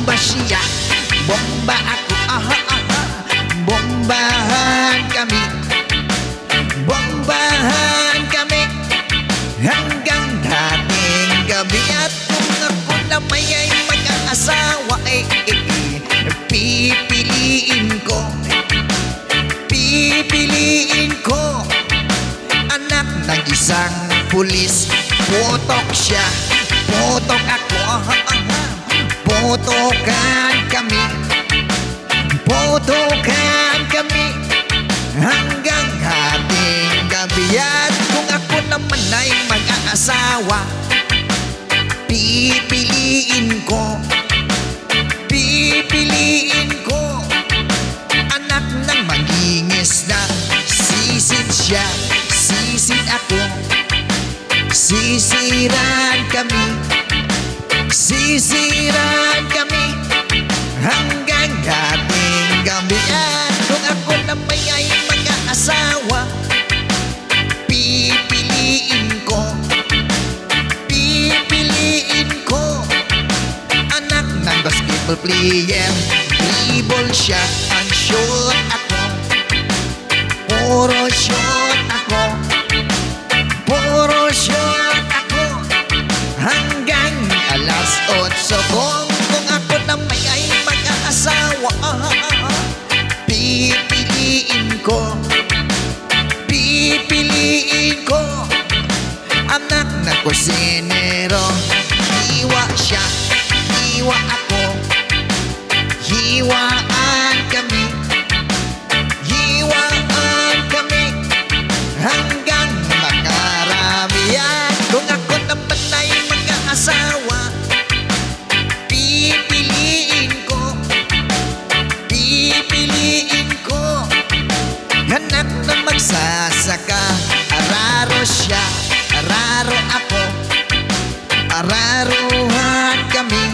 Bomba siya, bomba ako, bombahan kami, bombahan kami hanggang dating gabi. At kung ako na may ay mag-aasawa, pipiliin ko anak ng isang pulis. Putok siya, putok ako, putokan kami, putokan kami hanggang hating gabi. At kung ako naman ay mag-aasawa, pipiliin ko anak ng mangingis na sisid siya, sisid ako, sisiran kami hanggang dating gabi. At kung ako na may ay mag-aasawa, pipiliin ko anak ng basketball player. Dribble siya, ang shoot ako, puro shoot ako, puro shoot ako hanggang alas 8. Kung ako na may ay mag-aasawa, pipiliin ko anak na kusinero. Hiwa siya, hiwa ako, hiwaan kami hanggang makarami. At kung ako naman ay mag-aasawa, pipiliin ko anak na magsasaka. Araro siya, araro ako, araruhan kami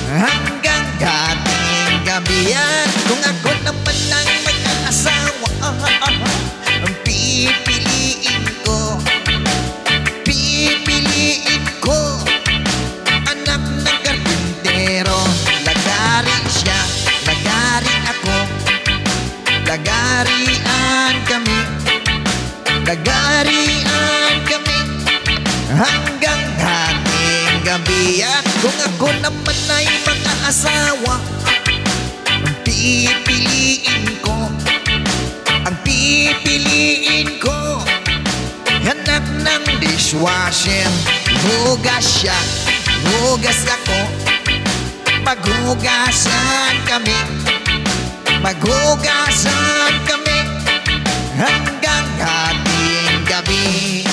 hanggang dating gabi. At kung ako naman ang mag-aasawa, pipiliin ko anak ng karpintero. Lagari siya, lagari ako, lagarian kami hanggang dating gabi. At kung ako naman ay mag-aasawa, pipiliin ko anak ng dishwasher. Hugas siya, hugas ako, maghugasan kami hanggang dating gabi.